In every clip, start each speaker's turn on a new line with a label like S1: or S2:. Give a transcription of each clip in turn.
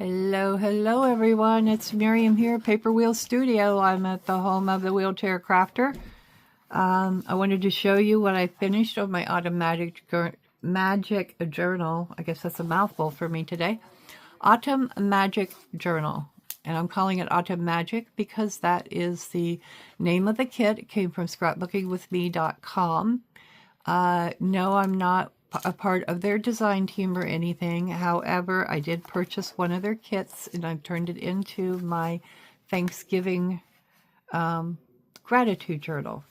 S1: Hello, hello everyone. It's Miriam here, Paperwheelz Studio. I'm at the home of the Wheelchair Crafter. I wanted to show you what I finished on my automatic magic journal. I guess that's a mouthful for me today. Autumn Magic Journal. And I'm calling it Autumn Magic because that is the name of the kit. It came from scrapbookingwithme.com. No, I'm not a part of their design team or anything. However, I did purchase one of their kits and I've turned it into my Thanksgiving gratitude journal.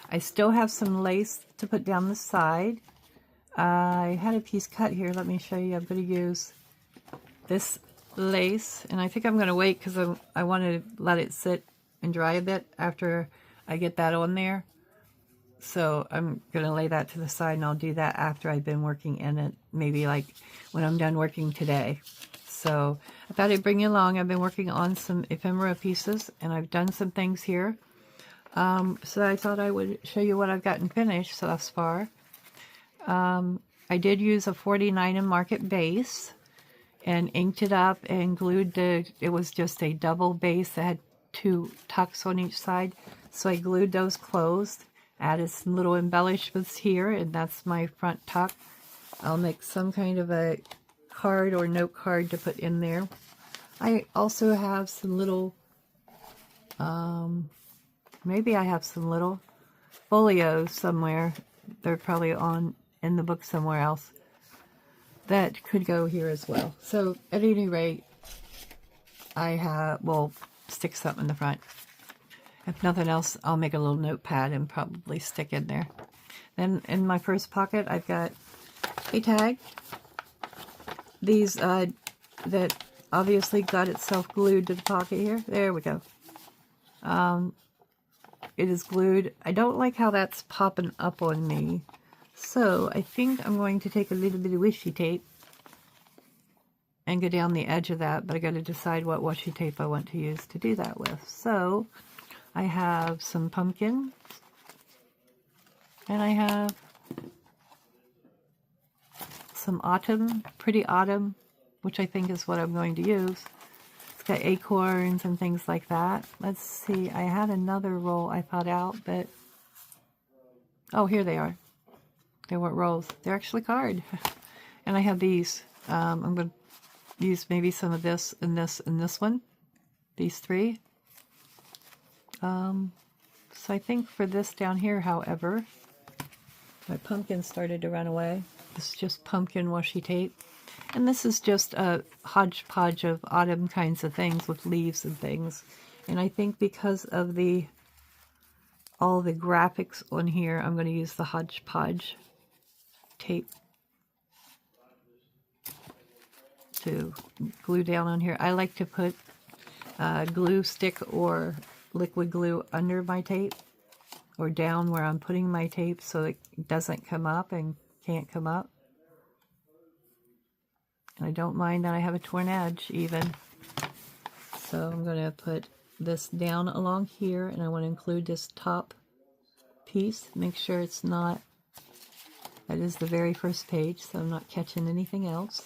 S1: I still have some lace to put down the side. I had a piece cut here. Let me show you. I'm going to use this lace, and I think I'm going to wait because I want to let it sit and dry a bit after I get that on there. So I'm going to lay that to the side, and I'll do that after I've been working in it, maybe like when I'm done working today. So I thought I'd bring you along. I've been working on some ephemera pieces, and I've done some things here. So I thought I would show you what I've gotten finished thus far. I did use a 49 Market base and inked it up and glued it was just a double base that had 2 tucks on each side. So I glued those closed. Added some little embellishments here, and that's my front tuck. I'll make some kind of a card or note card to put in there. I also have some little, maybe I have some little folios somewhere. They're probably in the book somewhere else. That could go here as well. So at any rate, we'll stick something in the front. If nothing else, I'll make a little notepad and probably stick in there. Then in my first pocket, I've got a tag. These that obviously got itself glued to the pocket here. There we go. It is glued. I don't like how that's popping up on me. So I think I'm going to take a little bit of washi tape and go down the edge of that, but I got to decide what washi tape I want to use to do that with. So I have some pumpkin, and I have some autumn, pretty autumn, which I think is what I'm going to use. It's got acorns and things like that. Let's see, I had another roll I thought out, but, oh, here they are. They weren't rolls. They're actually card. And I have these. I'm going to use maybe some of this and this and this one. These 3. So I think for this down here, however, my pumpkin started to run away. This is just pumpkin washi tape. And this is just a hodgepodge of autumn kinds of things with leaves and things. And I think because of all the graphics on here, I'm going to use the hodgepodge tape to glue down on here. I like to put glue stick or liquid glue under my tape or down where I'm putting my tape so it doesn't come up and can't come up. And I don't mind that I have a torn edge even. So I'm going to put this down along here, and I want to include this top piece. Make sure it's not, that is the very first page, so I'm not catching anything else.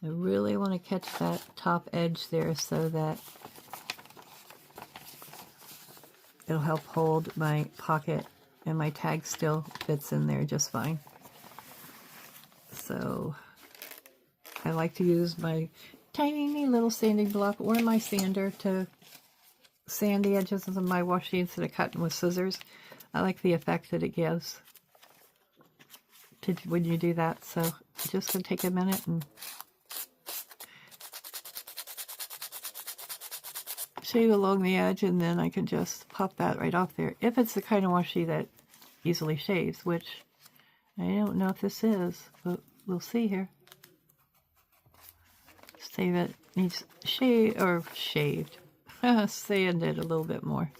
S1: I really want to catch that top edge there so that it'll help hold my pocket, and my tag still fits in there just fine. So I like to use my tiny little sanding block or my sander to sand the edges of my washi instead of cutting with scissors. I like the effect that it gives when you do that. So I'm just going to take a minute and shave along the edge, and then I can just pop that right off there. If it's the kind of washi that easily shaves, which I don't know if this is, but we'll see here. Say that needs shaved. Sanded a little bit more.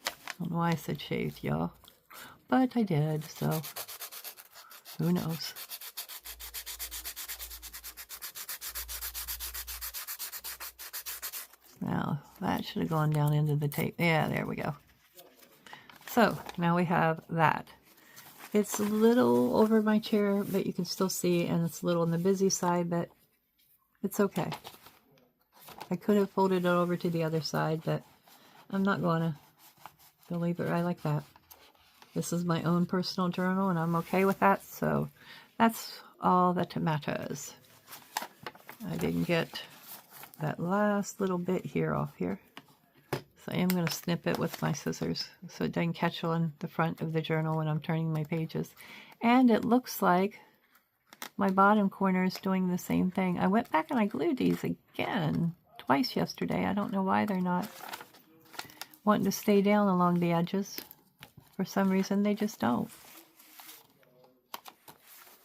S1: I don't know why I said shaved, y'all. But I did, so who knows. Now, that should have gone down into the tape. Yeah, there we go. So, now we have that. It's a little over my chair, but you can still see, and it's a little on the busy side, but It's okay. I could have folded it over to the other side, but I'm not gonna. I'll leave it right like that. This is my own personal journal, and I'm okay with that, so that's all that matters. I didn't get that last little bit here off here, so I am going to snip it with my scissors so it doesn't catch on the front of the journal when I'm turning my pages. And it looks like my bottom corner is doing the same thing. I went back and I glued these again twice yesterday. I don't know why they're not wanting to stay down along the edges. For some reason, they just don't.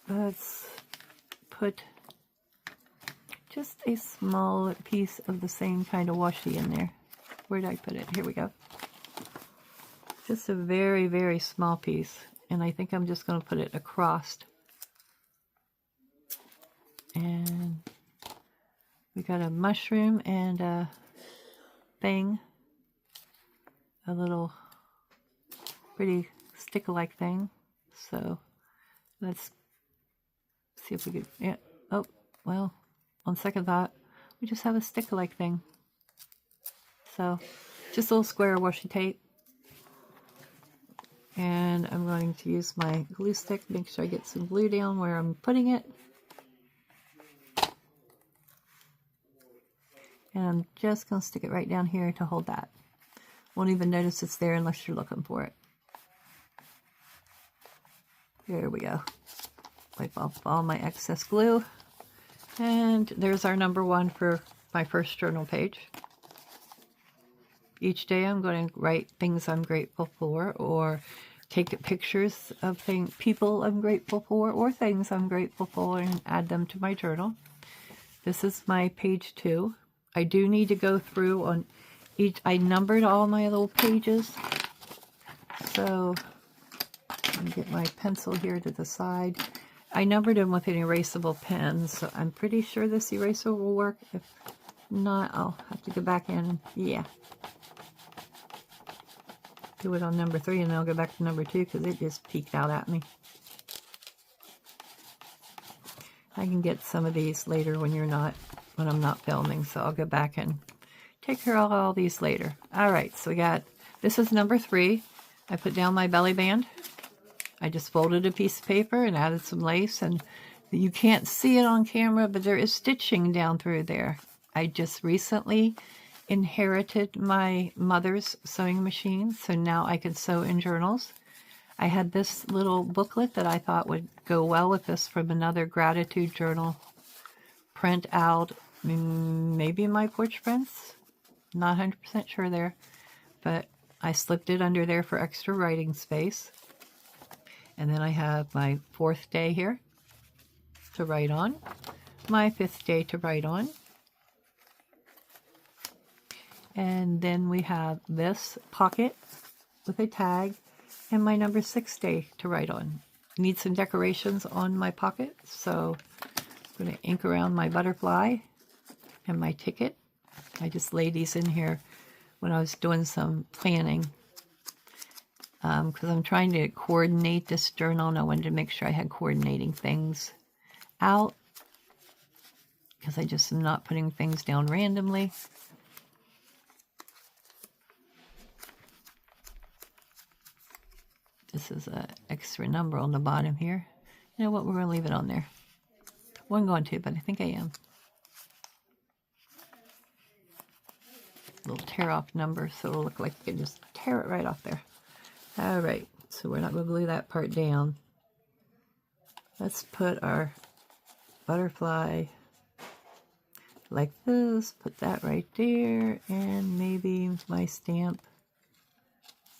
S1: Let's put just a small piece of the same kind of washi in there. Where did I put it? Here we go. Just a very, very small piece. And I think I'm just going to put it across. And we got a mushroom and a thing. A little pretty stick-like thing. So let's see if we could, yeah, oh, well, on second thought, we just have a stick-like thing. So just a little square washi tape. And I'm going to use my glue stick, make sure I get some glue down where I'm putting it. And I'm just going to stick it right down here to hold that. Won't even notice it's there unless you're looking for it. There we go. Wipe off all my excess glue. And there's our number one for my first journal page. Each day I'm going to write things I'm grateful for, or take pictures of people I'm grateful for, or things I'm grateful for, and add them to my journal. This is my page 2. I do need to go through on each. I numbered all my little pages. So I'm going to get my pencil here to the side. I numbered them with an erasable pen, so I'm pretty sure this eraser will work. If not, I'll have to go back in. Yeah. Do it on number 3, and then I'll go back to number 2 because it just peeked out at me. I can get some of these later when I'm not filming, so I'll go back and take care of all these later. All right, so we got, this is number 3. I put down my belly band. I just folded a piece of paper and added some lace, and you can't see it on camera, but there is stitching down through there. I just recently inherited my mother's sewing machine, so now I can sew in journals. I had this little booklet that I thought would go well with this from another gratitude journal print out, maybe my porch prints, not 100% sure there, but I slipped it under there for extra writing space. And then I have my 4th day here to write on, my 5th day to write on. And then we have this pocket with a tag and my number 6 day to write on. Need some decorations on my pocket, so I'm going to ink around my butterfly and my ticket. I just laid these in here when I was doing some planning, because I'm trying to coordinate this journal, and I wanted to make sure I had coordinating things out, because I just am not putting things down randomly. This is an extra number on the bottom here. You know what, we're going to leave it on there. Wasn't going to, but I think I am. Little tear off number, so it'll look like you can just tear it right off there. All right, so we're not going to glue that part down. Let's put our butterfly like this, put that right there, and maybe my stamp.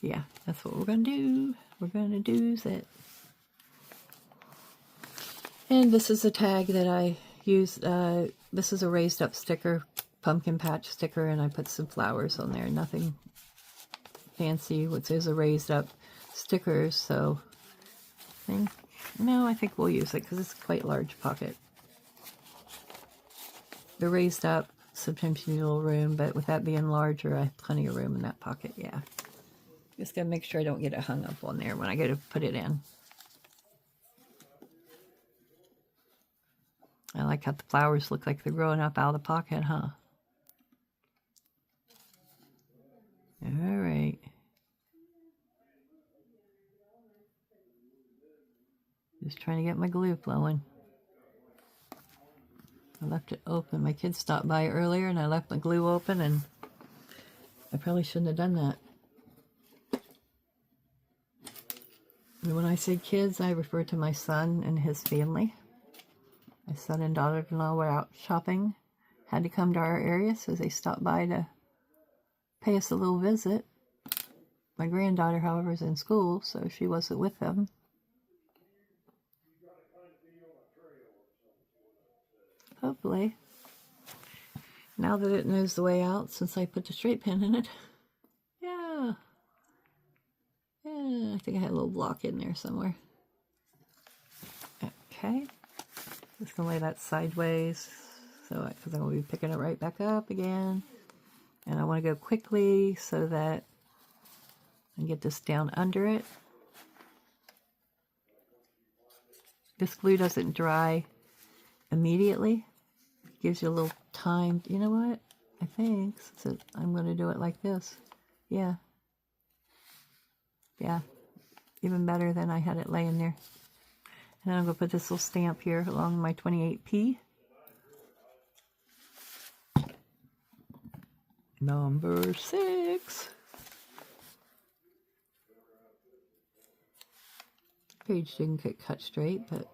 S1: Yeah, that's what we're going to do. We're going to do it. And this is a tag that I used. This is a raised up sticker, pumpkin patch sticker, and I put some flowers on there. Nothing fancy, which is a raised up sticker, so I think we'll use it because it's a quite large pocket. They're raised up, sometimes you need a little room, but with that being larger, I have plenty of room in that pocket, yeah. Just gotta make sure I don't get it hung up on there when I go to put it in. I like how the flowers look like they're growing up out of the pocket, huh? All right. Just trying to get my glue flowing. I left it open. My kids stopped by earlier and I left my glue open, and I probably shouldn't have done that. And when I say kids, I refer to my son and his family. My son and daughter-in-law were out shopping, had to come to our area, so they stopped by to pay us a little visit. My granddaughter, however, is in school, so she wasn't with them. Hopefully. Now that it knows the way out, since I put the straight pin in it. Yeah. Yeah, I think I had a little block in there somewhere. Okay. Just going to lay that sideways, so because I'm going to be picking it right back up again. And I want to go quickly so that I can get this down under it. This glue doesn't dry immediately. It gives you a little time. You know what? I think so I'm going to do it like this. Yeah. Yeah. Even better than I had it laying there. And then I'm going to put this little stamp here along my 28P. Number 6. Page didn't get cut straight, but the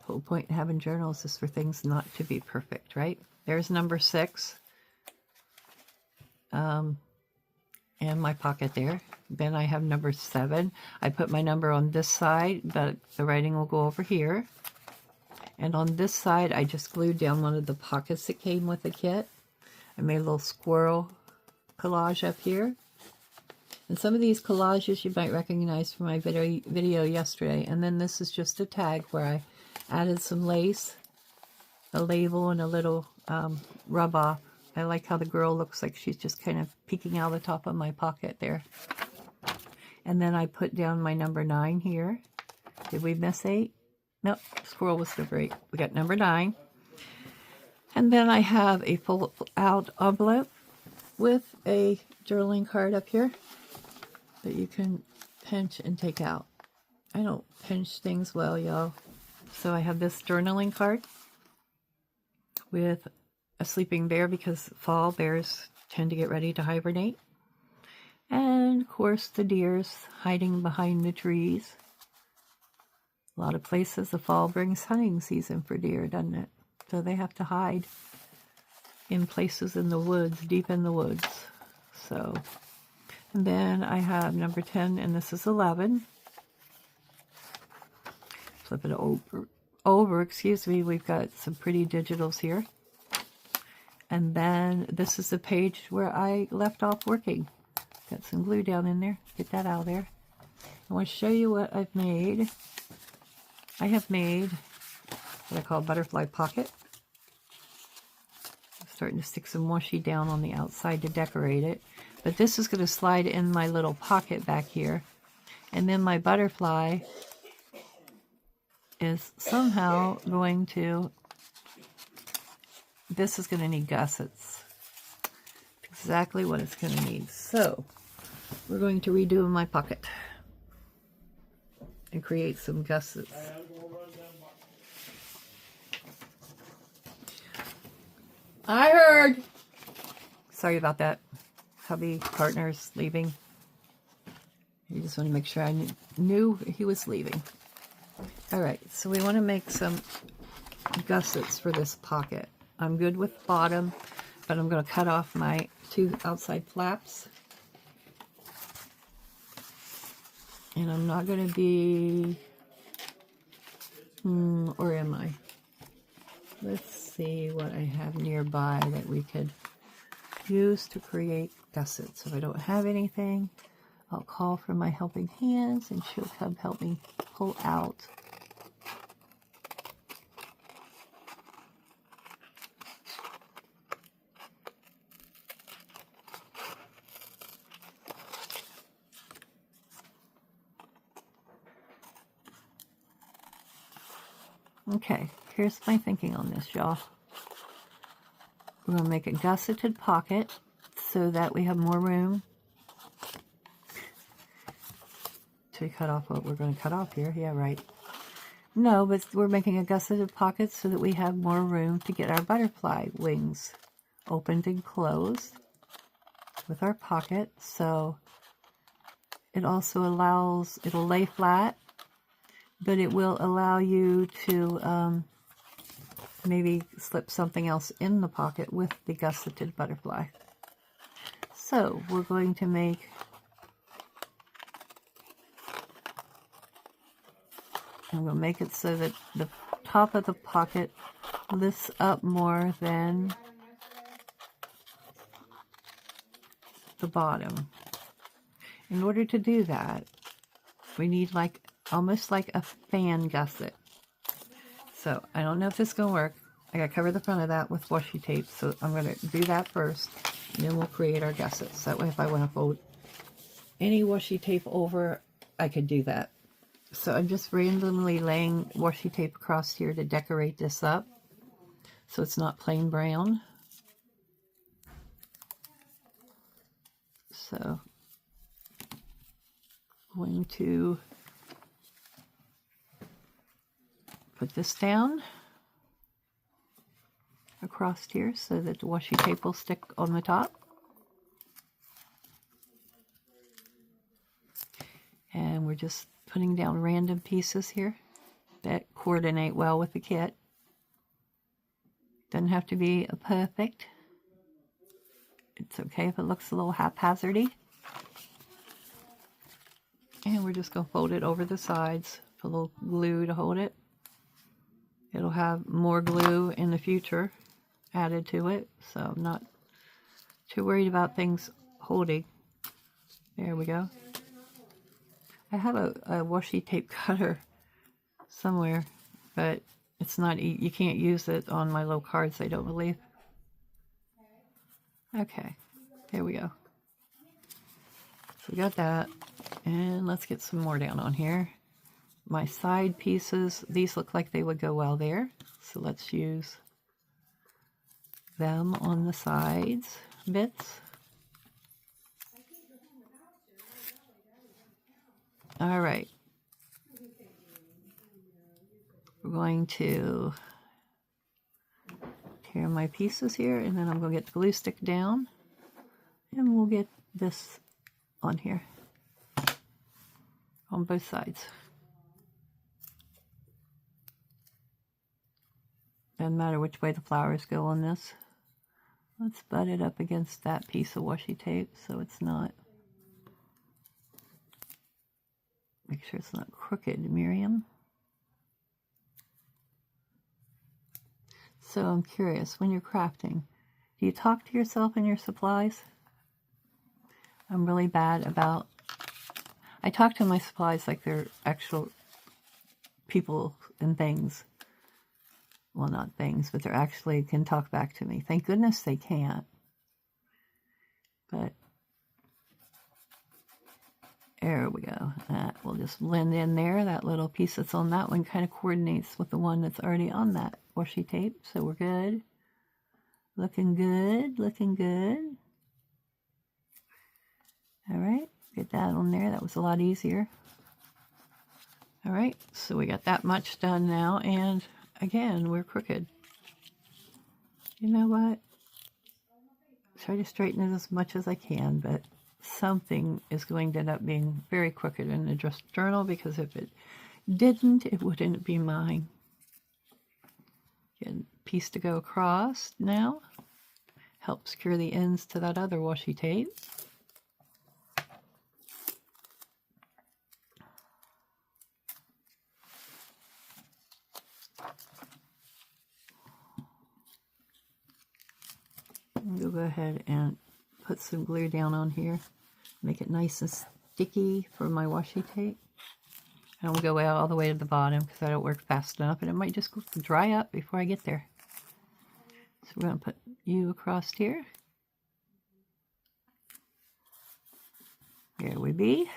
S1: whole point of having journals is for things not to be perfect, right? There's number 6. And my pocket there. Then I have number 7. I put my number on this side, but the writing will go over here. And on this side, I just glued down one of the pockets that came with the kit. I made a little squirrel collage up here. And some of these collages you might recognize from my video yesterday. And then this is just a tag where I added some lace, a label, and a little rub off. I like how the girl looks like she's just kind of peeking out the top of my pocket there. And then I put down my number 9 here. Did we miss 8? Nope, squirrel was number 8. We got number 9. And then I have a full out envelope with a journaling card up here that you can pinch and take out. I don't pinch things well, y'all. So I have this journaling card with a sleeping bear, because fall bears tend to get ready to hibernate. And of course the deers hiding behind the trees. A lot of places the fall brings hunting season for deer, doesn't it? So they have to hide in places in the woods, deep in the woods. So, and then I have number 10, and this is 11. Flip it over, excuse me, we've got some pretty digitals here. And then this is the page where I left off working. Got some glue down in there. Get that out of there. I want to show you what I've made. I have made what I call a butterfly pocket. I'm starting to stick some washi down on the outside to decorate it. But this is going to slide in my little pocket back here. And then my butterfly is somehow going to... This is going to need gussets. Exactly what it's going to need. So, we're going to redo my pocket and create some gussets. I heard! Sorry about that. Hubby partner's leaving. You just want to make sure I knew he was leaving. Alright, so we want to make some gussets for this pocket. I'm good with bottom, but I'm going to cut off my 2 outside flaps. And I'm not going to be... or am I? Let's see what I have nearby that we could use to create gussets. If I don't have anything, I'll call for my helping hands, and she'll come help me pull out. Okay, here's my thinking on this, y'all. We're going to make a gusseted pocket so that we have more room to cut off what we're going to cut off here. Yeah, right. No, but we're making a gusseted pocket so that we have more room to get our butterfly wings opened and closed with our pocket. So it also allows, it'll lay flat, but it will allow you to maybe slip something else in the pocket with the gusseted butterfly. So we're going to make I'm going to make it so that the top of the pocket lifts up more than the bottom. In order to do that, we need like almost like a fan gusset. So I don't know if this is going to work. I got to cover the front of that with washi tape, so I'm going to do that first, and then we'll create our gussets. That way if I want to fold any washi tape over, I could do that. So I'm just randomly laying washi tape across here to decorate this up so it's not plain brown. So I'm going to put this down across here so that the washi tape will stick on the top. And we're just putting down random pieces here that coordinate well with the kit. Doesn't have to be a perfect. It's okay if it looks a little haphazardy. And we're just going to fold it over the sides, put a little glue to hold it. It'll have more glue in the future added to it, so I'm not too worried about things holding. There we go. I have a washi tape cutter somewhere, but it's not, you can't use it on my low cards, I don't believe. Okay, there we go. So we got that, and let's get some more down on here. My side pieces, these look like they would go well there, so let's use them on the sides bits. All right. We're going to tear my pieces here, and then I'm going to get the glue stick down, and we'll get this on here on both sides. Doesn't matter which way the flowers go on this. Let's butt it up against that piece of washi tape so it's not, make sure it's not crooked, Miriam. So I'm curious, when you're crafting, do you talk to yourself and your supplies? I'm really bad about, I talk to my supplies like they're actual people and things. Well, not things, but they're actually can talk back to me. Thank goodness they can't. But there we go. That will just blend in there. That little piece that's on that one kind of coordinates with the one that's already on that washi tape. So we're good. Looking good. Looking good. All right. Get that on there. That was a lot easier. All right. So we got that much done now. And again, we're crooked. You know what? Try to straighten it as much as I can, but something is going to end up being very crooked in the journal, because if it didn't, it wouldn't be mine. Get a piece to go across now. Help secure the ends to that other washi tape. We'll go ahead and put some glue down on here. Make it nice and sticky for my washi tape. And we'll go all the way to the bottom because I don't work fast enough, and it might just dry up before I get there. So we're going to put you across here. There we be.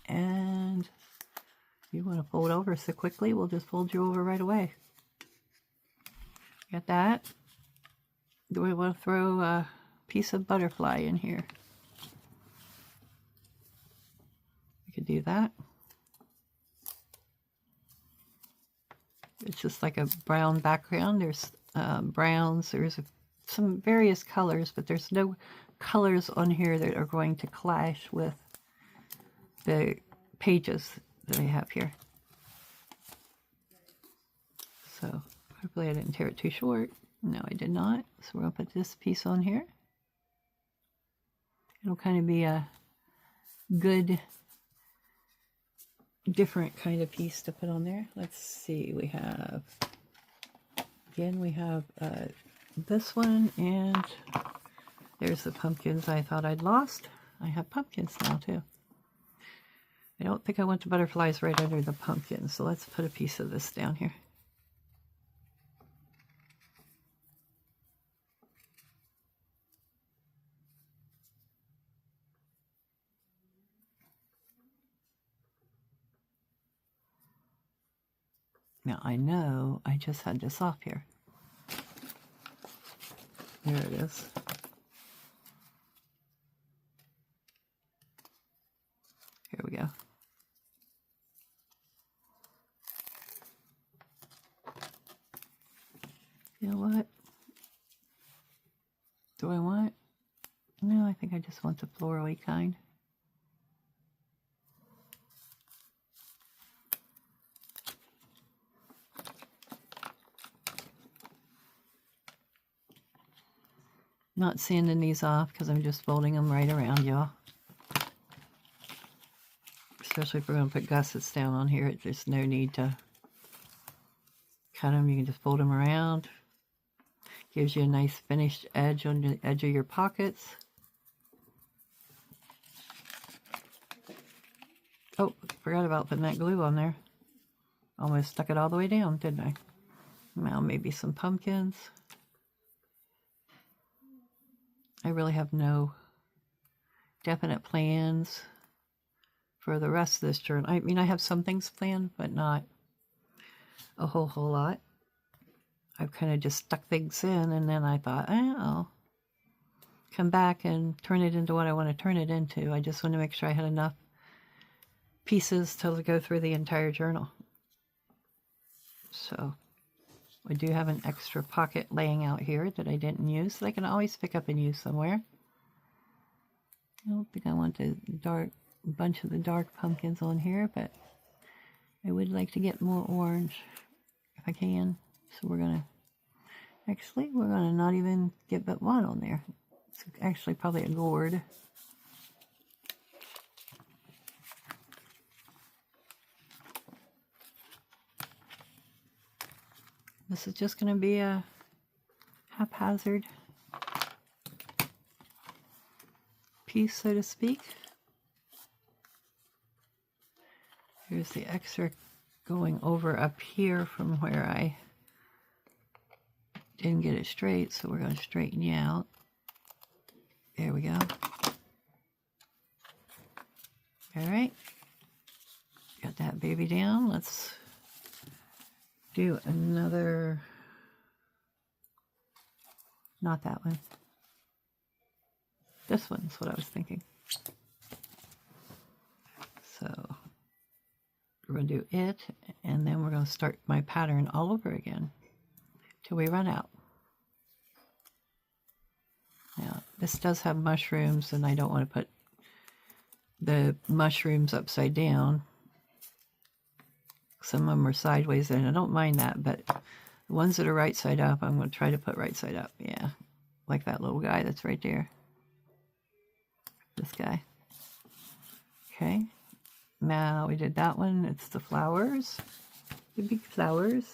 S1: And if you want to fold over so quickly, we'll just fold you over right away. Got that. Do we want to throw a piece of butterfly in here? We could do that. It's just like a brown background. There's browns. There's some various colors, but there's no colors on here that are going to clash with the pages that I have here. So hopefully I didn't tear it too short. No, I did not. So we're going to put this piece on here. It'll kind of be a good, different kind of piece to put on there. Let's see. We have, again, we have this one, and there's the pumpkins I thought I'd lost. I have pumpkins now too. I don't think I want the butterflies right under the pumpkins, so let's put a piece of this down here. Now I know I just had this off here. There it is. Here we go. You know what? Do I want? No, I think I just want the florally kind. Not sanding these off because I'm just folding them right around, y'all. Especially if we're going to put gussets down on here, there's no need to cut them. You can just fold them around. Gives you a nice finished edge on the edge of your pockets. Oh, forgot about putting that glue on there. Almost stuck it all the way down, didn't I? Now maybe some pumpkins. I really have no definite plans for the rest of this journal. I mean, I have some things planned, but not a whole lot. I've kind of just stuck things in, and then I thought, I'll come back and turn it into what I want to turn it into. I just want to make sure I had enough pieces to go through the entire journal. So I do have an extra pocket laying out here that I didn't use that I can always pick up and use somewhere. I don't think I want a bunch of the dark pumpkins on here, but I would like to get more orange if I can. So we're going to not even get but one on there. It's actually probably a gourd. This is just going to be a haphazard piece, so to speak. Here's the extra going over up here from where I didn't get it straight, so we're going to straighten you out. There we go. All right. Got that baby down. Let's do another, not that one. This one's what I was thinking. So we're going to do it, and then we're going to start my pattern all over again till we run out. Now, this does have mushrooms, and I don't want to put the mushrooms upside down. Some of them are sideways, and I don't mind that, but the ones that are right side up, I'm going to try to put right side up. Yeah, like that little guy that's right there. This guy. Okay. Now we did that one. It's the flowers. The big flowers.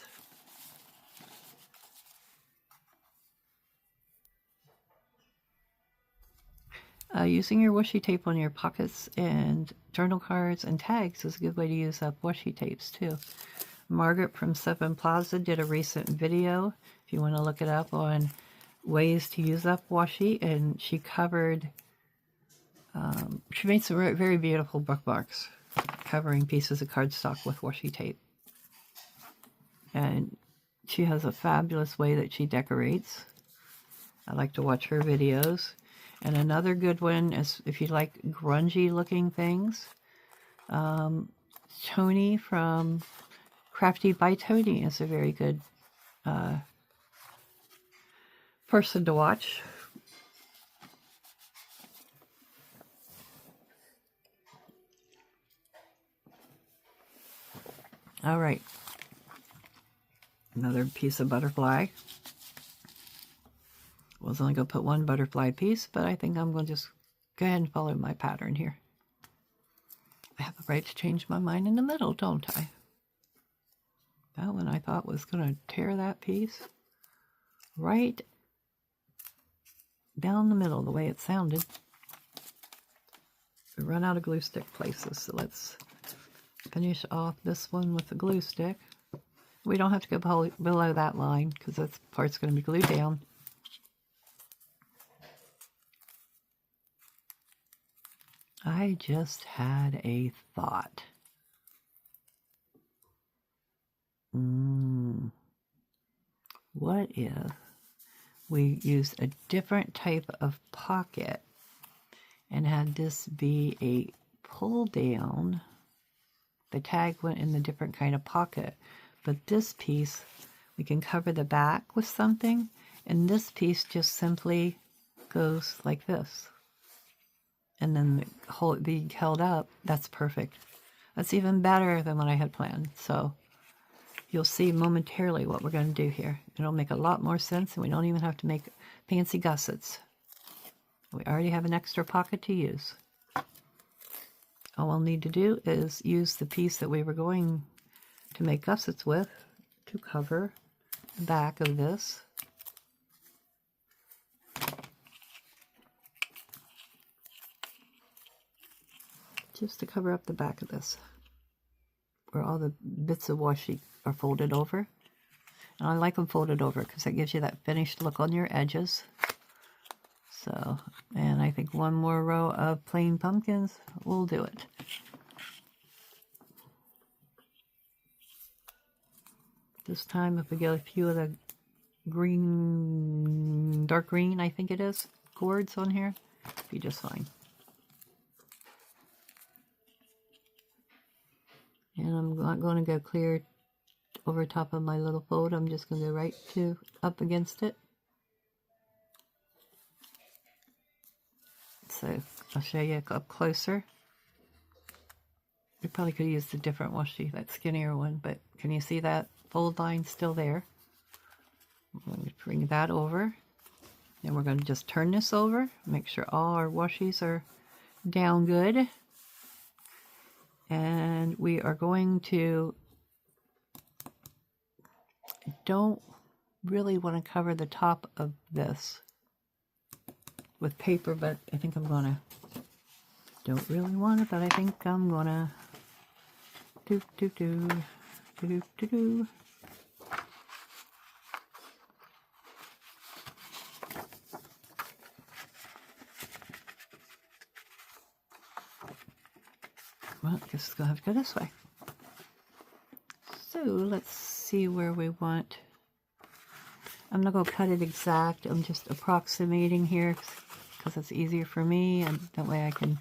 S1: Using your washi tape on your pockets and journal cards and tags is a good way to use up washi tapes too. Margaret from Seven Plaza did a recent video, if you want to look it up, on ways to use up washi, and she covered, she made some very beautiful bookmarks covering pieces of cardstock with washi tape. And She has a fabulous way that she decorates. I like to watch her videos. And another good one is if you like grungy looking things. Tony from Crafty by Tony is a very good person to watch. All right. Another piece of butterfly. I was only going to put one butterfly piece, but I think I'm going to just go ahead and follow my pattern here. I have the right to change my mind in the middle, don't I? That one I thought was going to tear that piece right down the middle the way it sounded. We run out of glue stick places, so let's finish off this one with the glue stick. We don't have to go below that line because this part's going to be glued down. I just had a thought. What if we used a different type of pocket and had this be a pull down? The tag went in the different kind of pocket, but this piece we can cover the back with something, and this piece just simply goes like this, and then be held up. That's perfect. That's even better than what I had planned. So you'll see momentarily what we're going to do here. It'll make a lot more sense, and we don't even have to make fancy gussets. We already have an extra pocket to use. All we'll need to do is use the piece that we were going to make gussets with to cover the back of this. Just to cover up the back of this, where all the bits of washi are folded over. And I like them folded over because that gives you that finished look on your edges. So, and I think one more row of plain pumpkins will do it. This time, if we get a few of the green, dark green, I think it is, cords on here, it'll be just fine. And I'm not going to go clear over top of my little fold. I'm just going to go right to up against it. So I'll show you up closer. We probably could have used a different washi, that skinnier one, but can you see that fold line still there? I'm going to bring that over. And we're going to just turn this over, make sure all our washis are down good. And we are going to, don't really want to cover the top of this with paper, but I think I'm gonna, don't really want it, but I think I'm gonna do. Well, I guess it's gonna have to go this way. So let's see where we want. I'm not going to cut it exact. I'm just approximating here because it's easier for me, and that way I can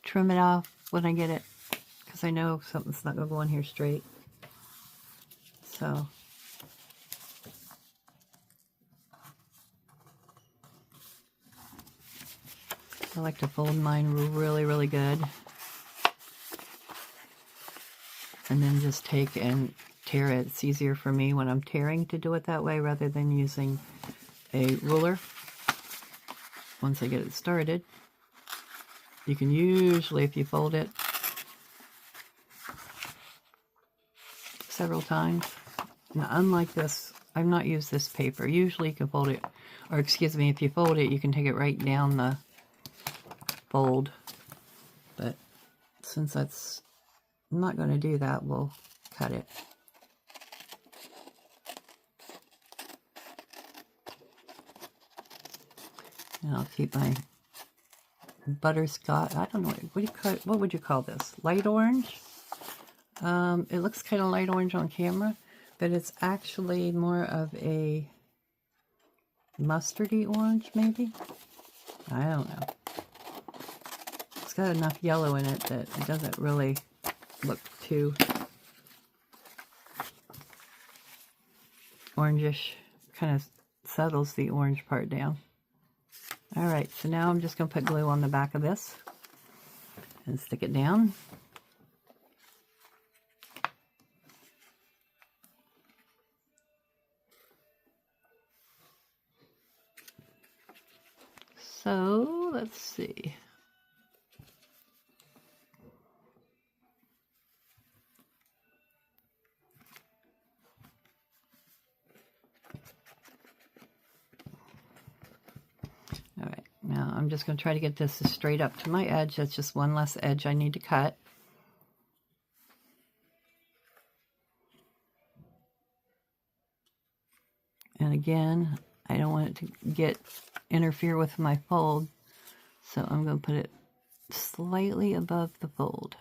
S1: trim it off when I get it, because I know something's not going to go in here straight. So I like to fold mine really, really good, and then just take and tear it. It's easier for me when I'm tearing to do it that way rather than using a ruler. Once I get it started, you can usually, if you fold it several times. Now, unlike this, I've not used this paper. Usually you can fold it, or excuse me, if you fold it, you can take it right down the fold. But since that's, I'm not going to do that, we'll cut it. And I'll keep my butterscotch. I don't know, what would you call this? Light orange? It looks kind of light orange on camera, but it's actually more of a mustardy orange, maybe? I don't know. It's got enough yellow in it that it doesn't really look too orangish. Kind of settles the orange part down. Alright, so now I'm just going to put glue on the back of this and stick it down. So, let's see. Alright, now I'm just going to try to get this straight up to my edge. That's just one less edge I need to cut. And again, I don't want it to interfere with my fold, so I'm going to put it slightly above the fold.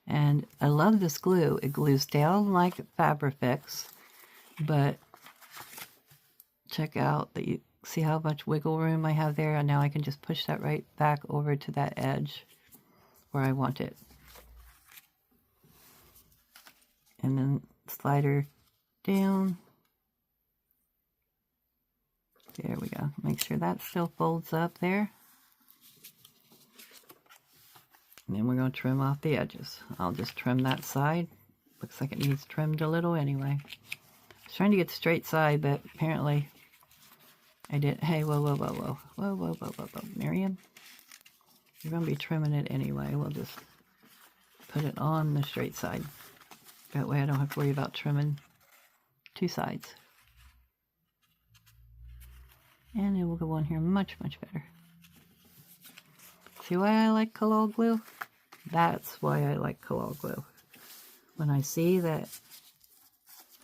S1: And I love this glue. It glues down like Fabrifix, but check out that you see how much wiggle room I have there, and now I can just push that right back over to that edge where I want it. And then slide her down. There we go. Make sure that still folds up there. And then we're going to trim off the edges. I'll just trim that side. Looks like it needs trimmed a little anyway. I was trying to get the straight side, but apparently I didn't. Hey, whoa, whoa, whoa, whoa. Whoa, whoa, whoa, whoa, whoa. Miriam, you're going to be trimming it anyway. We'll just put it on the straight side. That way I don't have to worry about trimming two sides. And it will go on here much, much better. See why I like collal glue? That's why I like collal glue. When I see that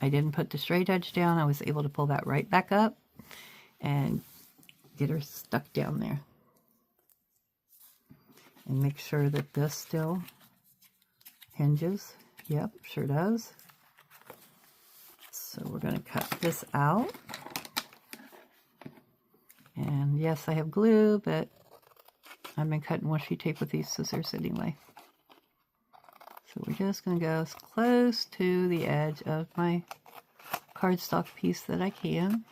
S1: I didn't put the straight edge down, I was able to pull that right back up and get her stuck down there. And make sure that this still hinges. Yep, sure does. So we're going to cut this out. And yes, I have glue, but I've been cutting washi tape with these scissors anyway. So we're just going to go as close to the edge of my cardstock piece that I can.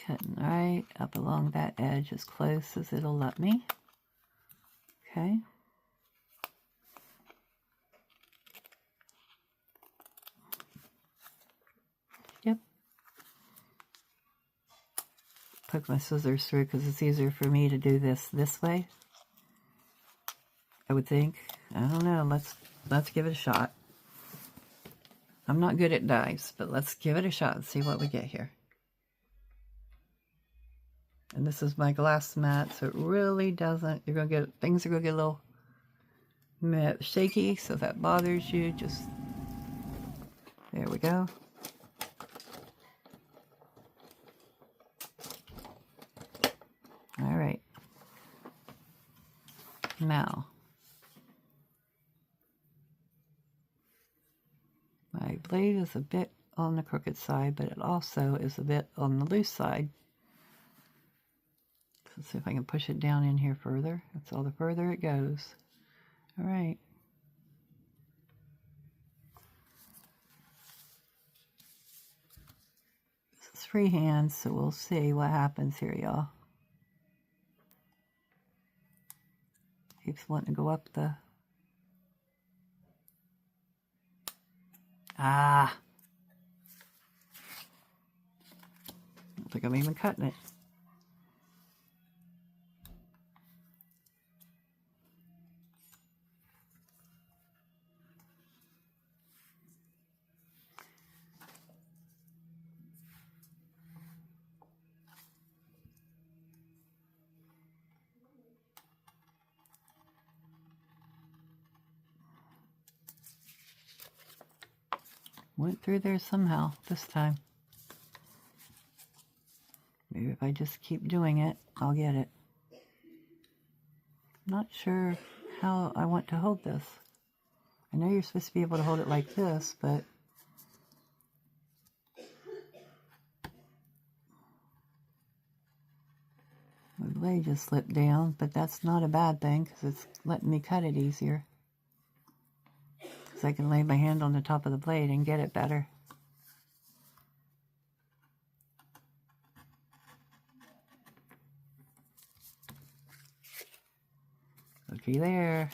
S1: Cutting right up along that edge as close as it'll let me. Okay. Yep. Poke my scissors through because it's easier for me to do this way. I would think. I don't know. Let's give it a shot. I'm not good at dies, but let's give it a shot and see what we get here. And this is my glass mat, so it really doesn't, things are gonna get a little shaky, so if that bothers you, just, there we go. All right. Now, my blade is a bit on the crooked side, but it also is a bit on the loose side. Let's see if I can push it down in here further. That's all the further it goes. All right. This is freehand, so we'll see what happens here, y'all. Keeps wanting to go up the... Ah! I don't think I'm even cutting it. Went through there somehow this time. Maybe if I just keep doing it, I'll get it. Not sure how I want to hold this. I know you're supposed to be able to hold it like this, but the blade just slipped down, but that's not a bad thing because it's letting me cut it easier. Because I can lay my hand on the top of the blade and get it better. Looky there.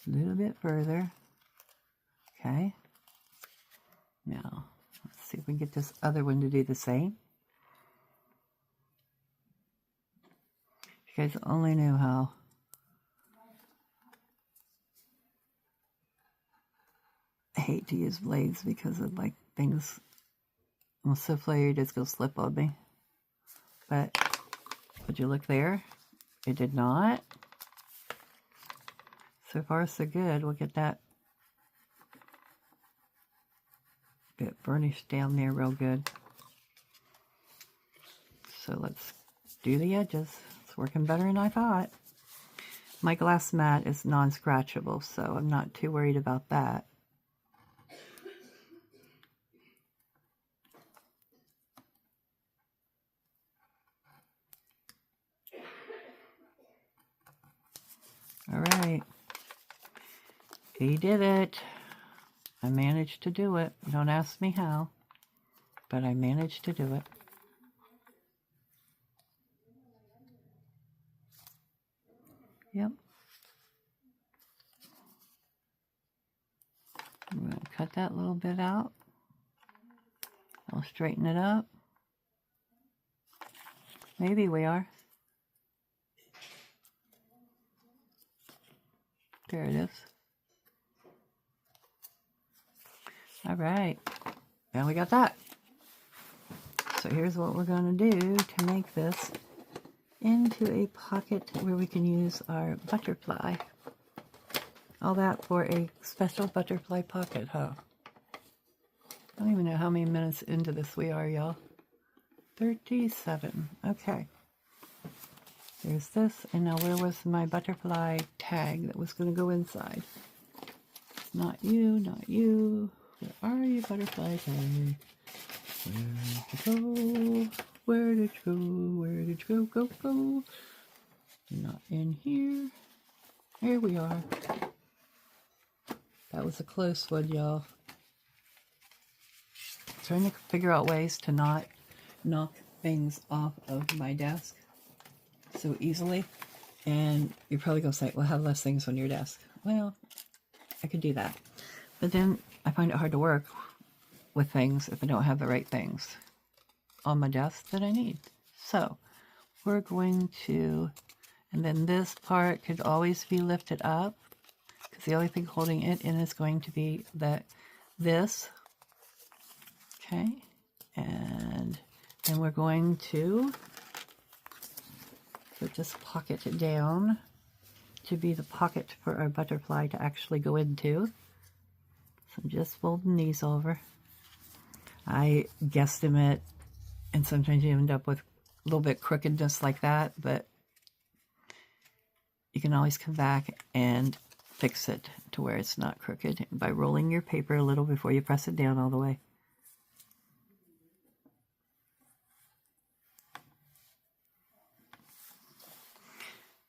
S1: A little bit further. Okay. Now, let's see if we can get this other one to do the same. If you guys only knew how I hate to use blades because of like things on so flared it's gonna slip on me. But would you look there? It did not. So far so good. We'll get that bit burnished down there real good. So let's do the edges. It's working better than I thought. My glass mat is non-scratchable, so I'm not too worried about that. All right. He did it. I managed to do it. Don't ask me how, but I managed to do it. Yep. I'm going to cut that little bit out. I'll straighten it up. Maybe we are. There it is. All right. Now we got that. So here's what we're going to do to make this into a pocket where we can use our butterfly. All that for a special butterfly pocket, huh? I don't even know how many minutes into this we are, y'all. 37. Okay. There's this, and now where was my butterfly tag that was going to go inside? Not you, not you. Where are you, butterfly tag? Where did you go? Where did you go? Where did you go? Go. Not in here. Here we are. That was a close one, y'all. Trying to figure out ways to not knock things off of my desk so easily. And you're probably going to say, well, have less things on your desk. Well, I could do that. But then I find it hard to work with things if I don't have the right things on my desk that I need. So we're going to, and then this part could always be lifted up because the only thing holding it in is going to be this. Okay. And then we're going to put this pocket down to be the pocket for our butterfly to actually go into. So I'm just folding these over. I guesstimate, and sometimes you end up with a little bit crookedness like that, but you can always come back and fix it to where it's not crooked by rolling your paper a little before you press it down all the way.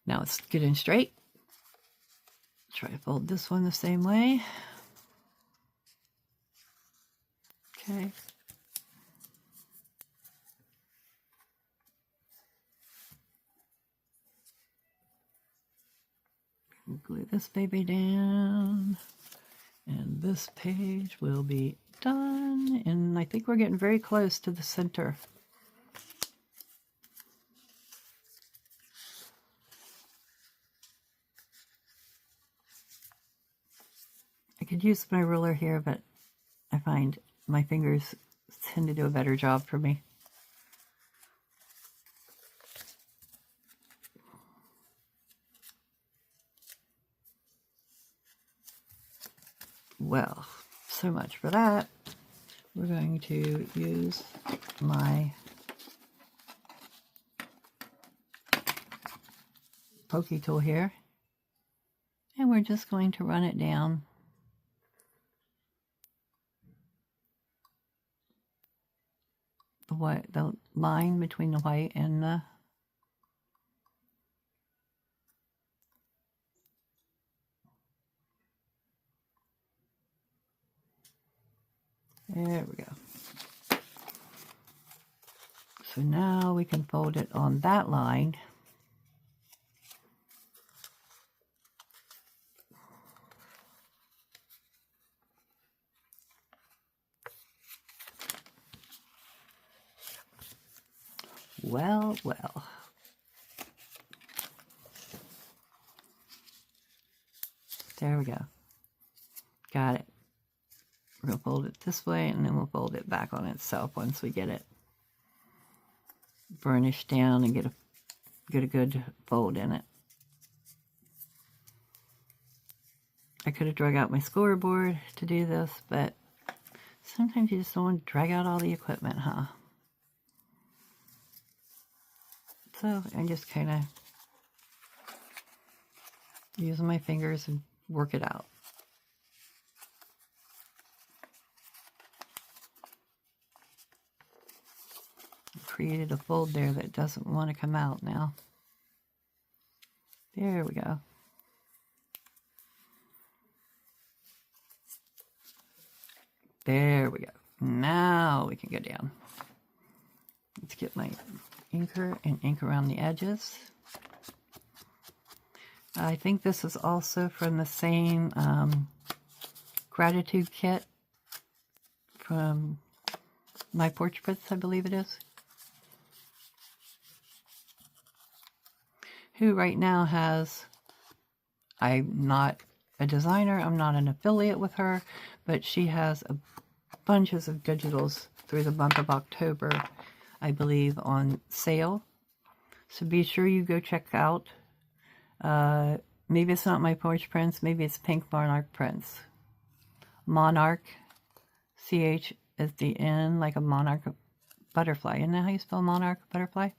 S1: Now it's getting straight. Try to fold this one the same way. Okay. We'll glue this baby down. And this page will be done. And I think we're getting very close to the center. I could use my ruler here, but I find my fingers tend to do a better job for me. Well, so much for that. We're going to use my pokey tool here, and we're just going to run it down the line between the white and the there we go. So now we can fold it on that line. Well, well. There we go. Got it. We're going to fold it this way, and then we'll fold it back on itself once we get it burnished down and get a good fold in it. I could have drug out my scoreboard to do this, but sometimes you just don't want to drag out all the equipment, huh? So I just kind of use my fingers and work it out. Created a fold there that doesn't want to come out now. There we go. There we go. Now we can go down. Let's get my inker and ink around the edges. I think this is also from the same gratitude kit from My Porch Prince, I believe it is. Who right now has, I'm not a designer, I'm not an affiliate with her, but she has a bunches of digitals through the month of October, I believe, on sale. So be sure you go check out. Maybe it's not My Porch Prince, maybe it's Pink Monarch Prince. Monarch, CH is the N, like a monarch butterfly. Isn't that how you spell monarch butterfly?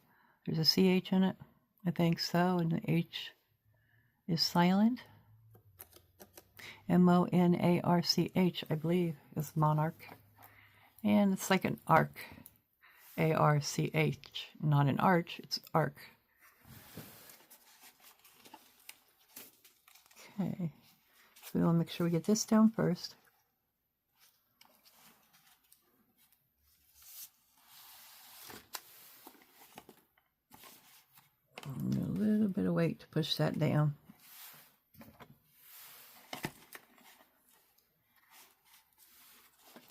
S1: There's a CH in it. I think so, and the H is silent. M-O-N-A-R-C-H, I believe, is monarch. And it's like an arc. A-R-C-H. Not an arch, it's arc. Okay. So we want to make sure we get this down first. A little bit of weight to push that down.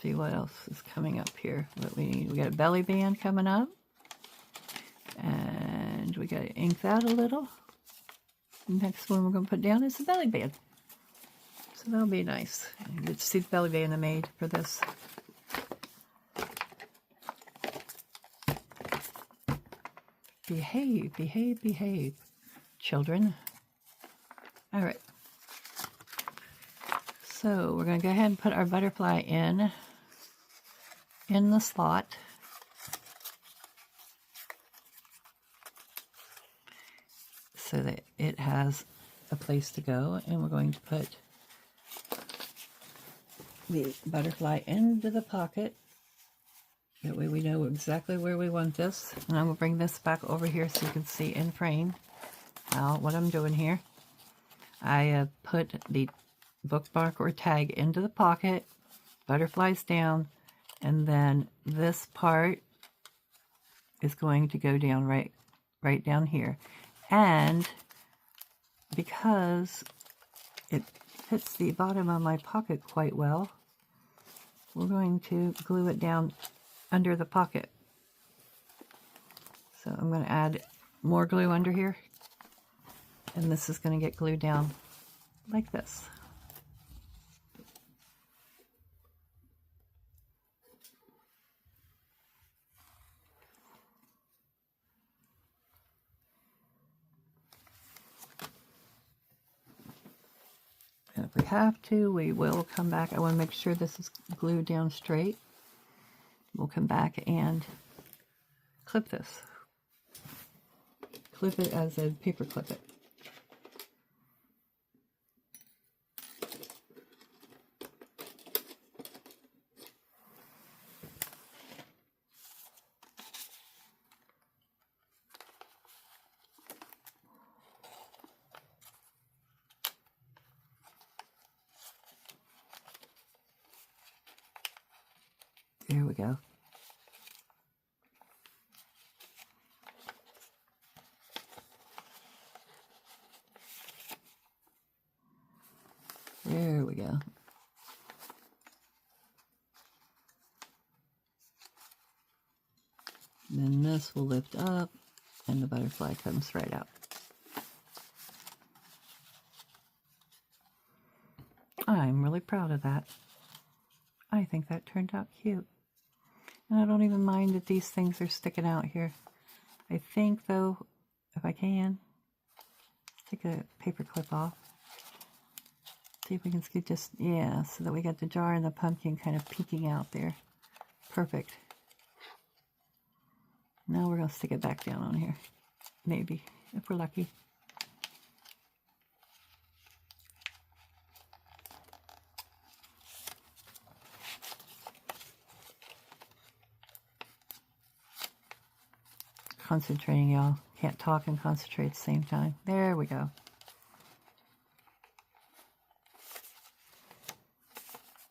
S1: See what else is coming up here. What we need. We got a belly band coming up, and we got to ink that a little. Next one we're going to put down is the belly band. So that'll be nice. Let's see the belly band I made for this. Behave, behave, behave, children. All right. So we're going to go ahead and put our butterfly in the slot. So that it has a place to go, and we're going to put the butterfly into the pocket. That way we know exactly where we want this. And I'm going to bring this back over here so you can see in frame what I'm doing here. I put the bookmark or tag into the pocket, butterflies down, and then this part is going to go down right down here. And because it fits the bottom of my pocket quite well, we're going to glue it down under the pocket. So I'm going to add more glue under here, and this is going to get glued down like this. we have to, we will come back. I want to make sure this is glued down straight. We'll come back and clip this. Clip it as a paper clip it. There we go. There we go. And then this will lift up and the butterfly comes right out. I'm really proud of that. I think that turned out cute. And I don't even mind that these things are sticking out here. I think, though, if I can, take a paper clip off. See if we can scoot just, yeah, so that we got the jar and the pumpkin kind of peeking out there. Perfect. Now we're going to stick it back down on here. Maybe, if we're lucky. Concentrating, y'all. Can't talk and concentrate at the same time. There we go.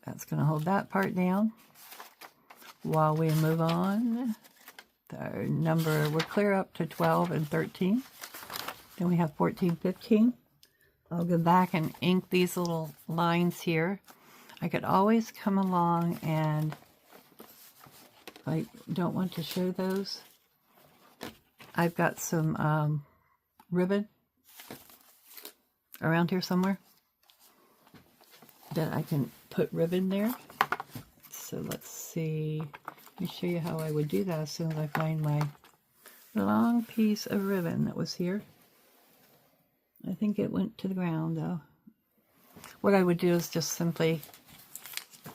S1: That's going to hold that part down while we move on. The number, we're clear up to 12 and 13. Then we have 14, 15. I'll go back and ink these little lines here. I could always come along and, if I don't want to show those, I've got some ribbon around here somewhere that I can put ribbon there. So let's see. Let me show you how I would do that as soon as I find my long piece of ribbon that was here. I think it went to the ground though. What I would do is just simply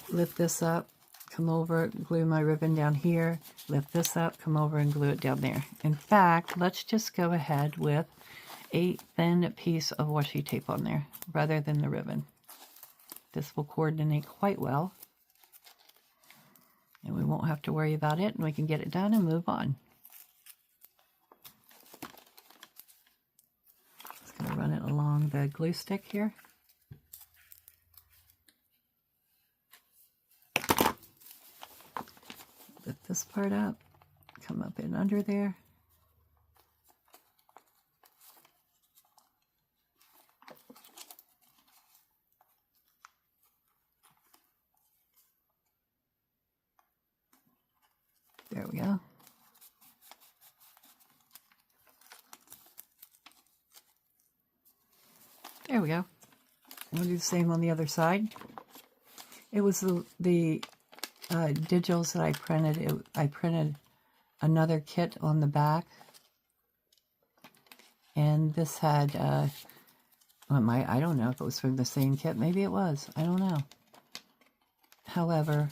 S1: lift this up, come over, glue my ribbon down here, lift this up, come over and glue it down there. In fact, let's just go ahead with a thin piece of washi tape on there rather than the ribbon. This will coordinate quite well. And we won't have to worry about it, and we can get it done and move on. Just going to run it along the glue stick here. Lift this part up, come up in under there. There we go. There we go. We'll do the same on the other side. It was the digitals that I printed. I printed another kit on the back, and this had I don't know if it was from the same kit. Maybe it was. I don't know. However,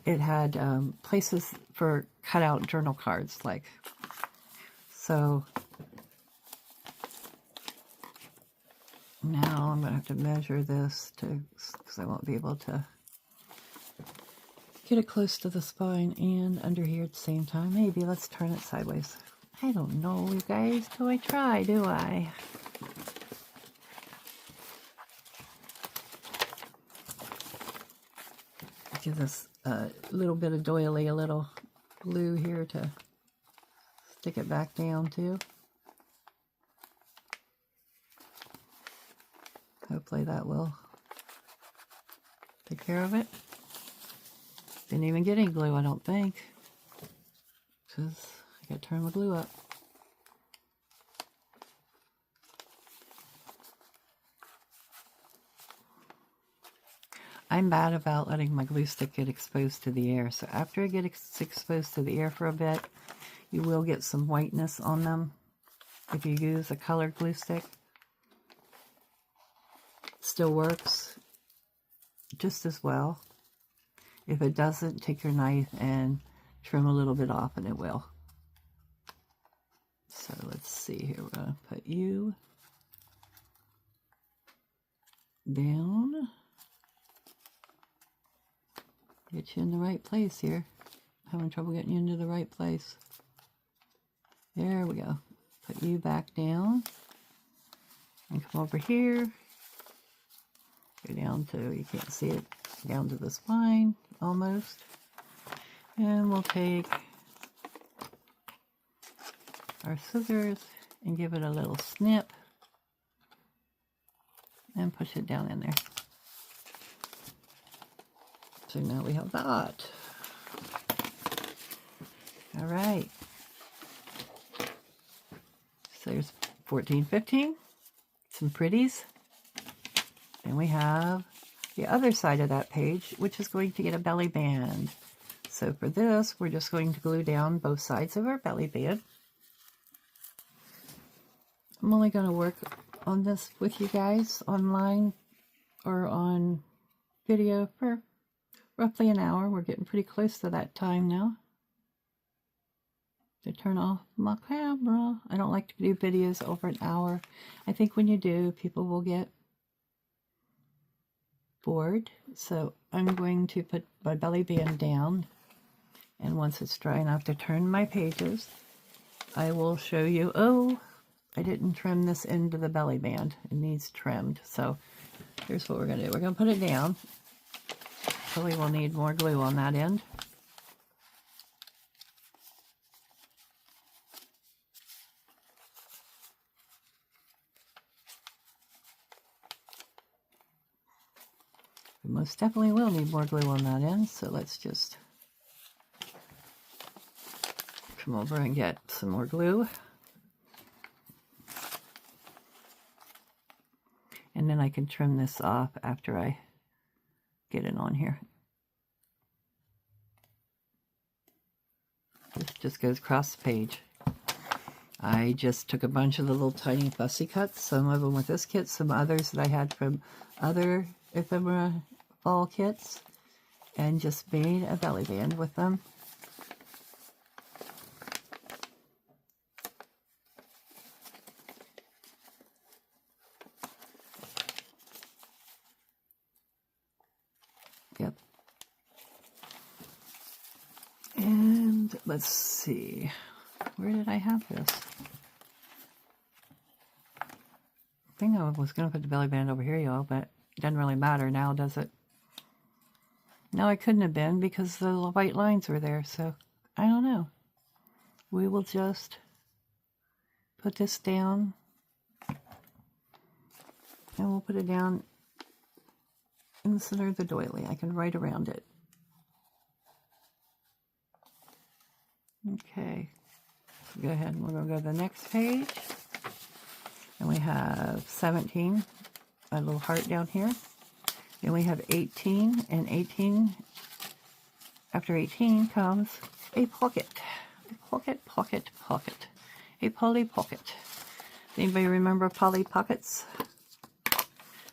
S1: it had places for cutout journal cards, like so. Now I'm going to have to measure this because I won't be able to get it close to the spine and under here at the same time. Maybe let's turn it sideways. I don't know, you guys. Do I try? Do I? Give this a little bit of doily, a little glue here to stick it back down to. Hopefully that will take care of it. Didn't even get any glue, I don't think, because I got to turn the glue up. I'm bad about letting my glue stick get exposed to the air, so after it gets exposed to the air for a bit, you will get some whiteness on them if you use a colored glue stick. Still works. just as well. If it doesn't, take your knife and trim a little bit off and it will. So let's see here, we're going to put you down. Get you in the right place here. Having trouble getting you into the right place. There we go. Put you back down. And come over here. Go down to, you can't see it, down to the spine, almost. And we'll take our scissors and give it a little snip. And push it down in there. So now we have that. All right. So there's 14, 15, some pretties. Then we have the other side of that page, which is going to get a belly band. So for this, we're just going to glue down both sides of our belly band. I'm only going to work on this with you guys online or on video for roughly an hour. We're getting pretty close to that time now. To turn off my camera. I don't like to do videos over an hour. I think when you do, people will get bored. So I'm going to put my belly band down, and once it's dry enough to turn my pages, I will show you. Oh, I didn't trim this end of the belly band. It needs trimmed. So here's what we're going to do. We're going to put it down. Probably will need more glue on that end. We most definitely will need more glue on that end, so let's just come over and get some more glue. And then I can trim this off after I get it on here. This just goes across the page. I just took a bunch of the little tiny fussy cuts, some of them with this kit, some others that I had from other ephemera fall kits, and just made a belly band with them. Yep. And let's see, where did I have this? I think I was going to put the belly band over here, y'all, but it doesn't really matter now, does it? No, I couldn't have been because the white lines were there, so I don't know. We will just put this down, and we'll put it down in the center of the doily. I can write around it. Okay, so go ahead and we're going to go to the next page. And we have 17, a little heart down here. Then we have 18, and 18, after 18 comes a pocket. Pocket, pocket, pocket. A Polly Pocket. Anybody remember Polly Pockets?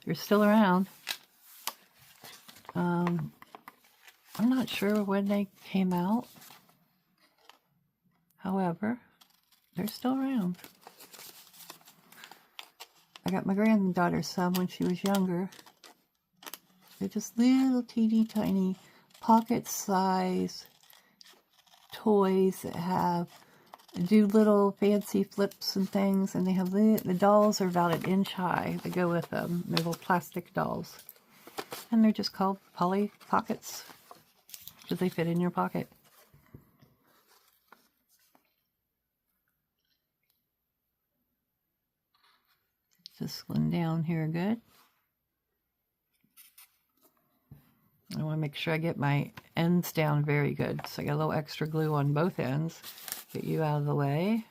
S1: They're still around. I'm not sure when they came out. However, they're still around. I got my granddaughter some when she was younger. They're just little teeny tiny pocket size toys that do little fancy flips and things, and they have the dolls are about an inch high that go with them. They're little plastic dolls, and they're just called Polly Pockets because they fit in your pocket. This one down here good. I want to make sure I get my ends down very good. So I got a little extra glue on both ends. Get you out of the way.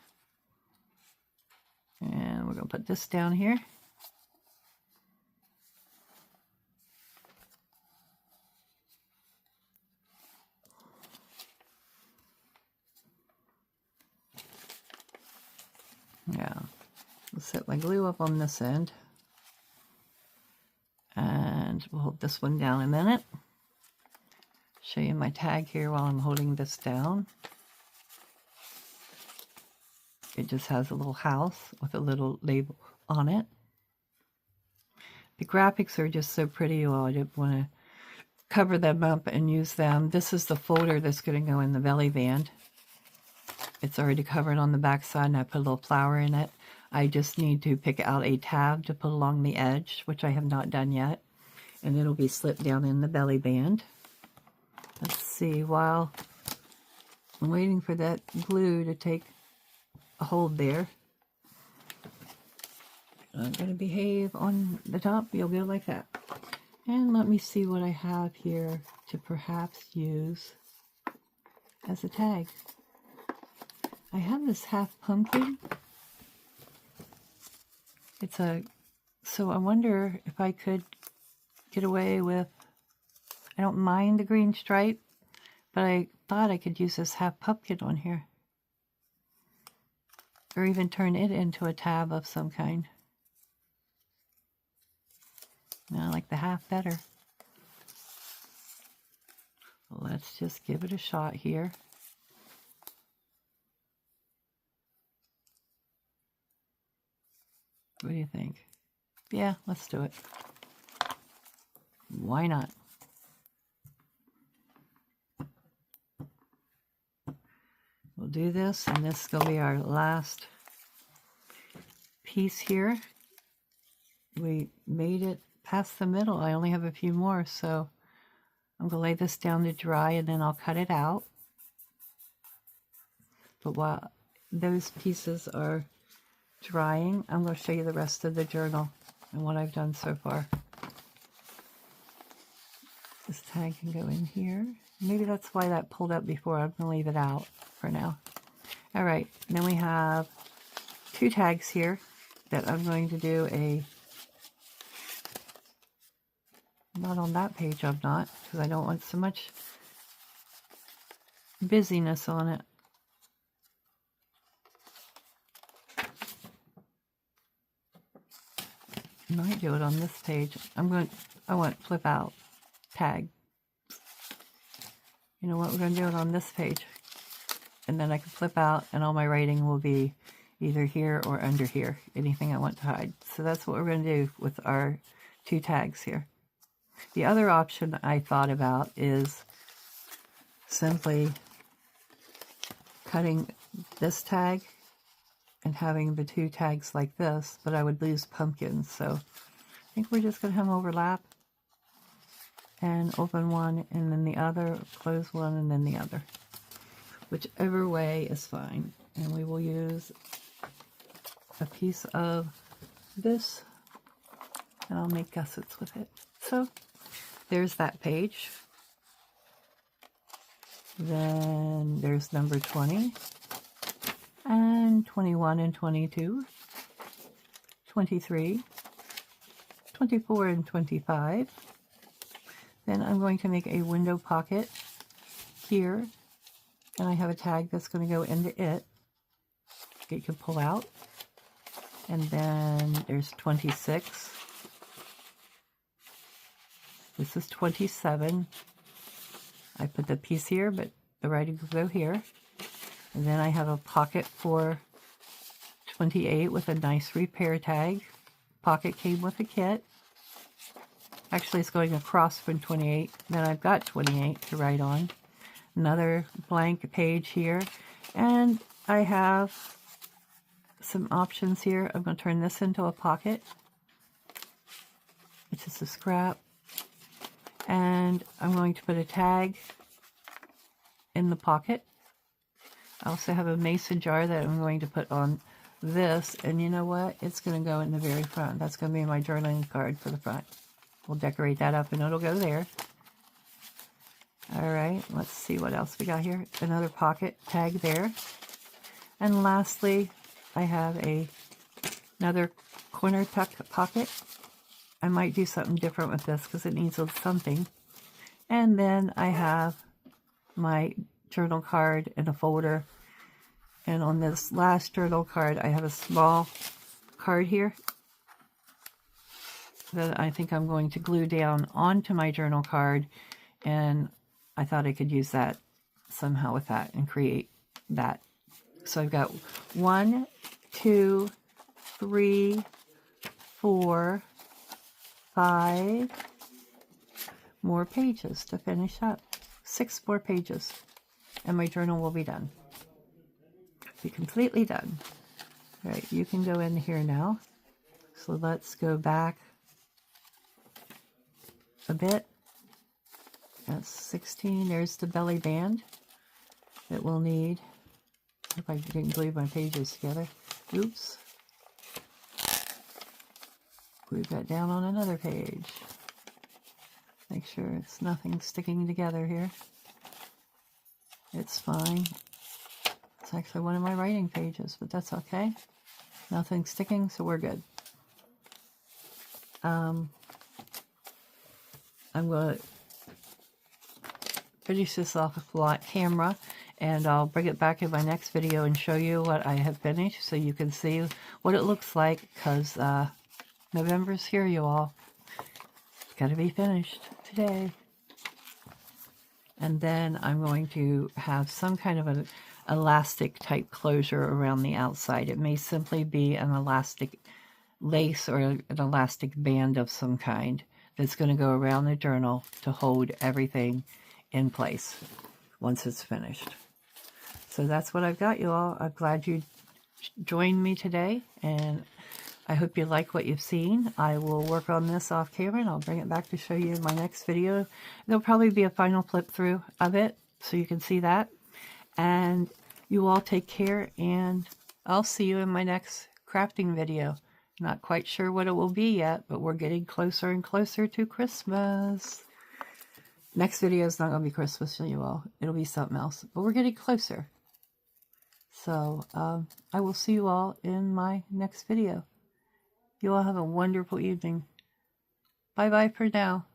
S1: And we're going to put this down here. Yeah. I'll set my glue up on this end. And we'll hold this one down a minute. Show you my tag here while I'm holding this down. It just has a little house with a little label on it. The graphics are just so pretty. Well, I didn't want to cover them up and use them. This is the folder that's going to go in the belly band. It's already covered on the back side, and I put a little flower in it. I just need to pick out a tab to put along the edge, which I have not done yet. And it'll be slipped down in the belly band. Let's see, while I'm waiting for that glue to take a hold there, I'm going to behave on the top. You'll go like that. And let me see what I have here to perhaps use as a tag. I have this half pumpkin. So I wonder if I could get away with, I don't mind the green stripe, but I thought I could use this half pumpkin on here. Or even turn it into a tab of some kind. I like the half better. Let's just give it a shot here. What do you think? Yeah, let's do it. Why not? We'll do this, and this is going to be our last piece here. We made it past the middle. I only have a few more, so I'm going to lay this down to dry, and then I'll cut it out. But while those pieces are drying, I'm going to show you the rest of the journal and what I've done so far. This tag can go in here. Maybe that's why that pulled up before. I'm going to leave it out for now. All right, then we have 2 tags here that I'm going to do a, not on that page, I'm not, because I don't want so much busyness on it. I might do it on this page. I want flip out tag. You know what, we're going to do it on this page. And then I can flip out, and all my writing will be either here or under here. Anything I want to hide. So that's what we're going to do with our 2 tags here. The other option I thought about is simply cutting this tag and having the 2 tags like this, but I would lose pumpkins. So I think we're just going to have them overlap and open one and then the other, close one and then the other. Whichever way is fine. And we will use a piece of this, and I'll make gussets with it. So there's that page. Then there's number 20. And 21 and 22, 23, 24 and 25. Then I'm going to make a window pocket here, and I have a tag that's going to go into it. You can pull out. And then there's 26. This is 27. I put the piece here, but the writing will go here. And then I have a pocket for 28 with a nice repair tag. Pocket came with a kit. Actually, it's going across from 28. Then I've got 28 to write on. Another blank page here. And I have some options here. I'm going to turn this into a pocket. It's just a scrap. And I'm going to put a tag in the pocket. I also have a mason jar that I'm going to put on this, and you know what? It's going to go in the very front. That's going to be my journaling card for the front. We'll decorate that up and it'll go there. All right, let's see what else we got here. Another pocket tag there. And lastly, I have another corner tuck pocket. I might do something different with this because it needs something. And then I have my journal card in a folder, and on this last journal card I have a small card here, that I think I'm going to glue down onto my journal card, and I thought I could use that somehow with that and create that. So I've got 1, 2, 3, 4, 5 more pages to finish up. 6 more pages, and my journal will be done. Be completely done. All right, you can go in here now. So let's go back a bit. That's 16. There's the belly band that we'll need. If I didn't glue my pages together. Oops. Glue that down on another page. Make sure it's nothing sticking together here. It's fine. It's actually one of my writing pages, but that's okay. Nothing sticking, so we're good. I'm going to finish this off with camera, and I'll bring it back in my next video and show you what I have finished so you can see what it looks like, because November's here, you all. It's got to be finished today. And then I'm going to have some kind of an elastic type closure around the outside. It may simply be an elastic lace or an elastic band of some kind that's going to go around the journal to hold everything in place once it's finished. So that's what I've got, you all. I'm glad you joined me today, and I hope you like what you've seen. I will work on this off camera, and I'll bring it back to show you in my next video. There'll probably be a final flip through of it, so you can see that. And you all take care, and I'll see you in my next crafting video. Not quite sure what it will be yet, but we're getting closer and closer to Christmas. Next video is not going to be Christmas for you all. It'll be something else, but we're getting closer. So I will see you all in my next video. You all have a wonderful evening. Bye-bye for now.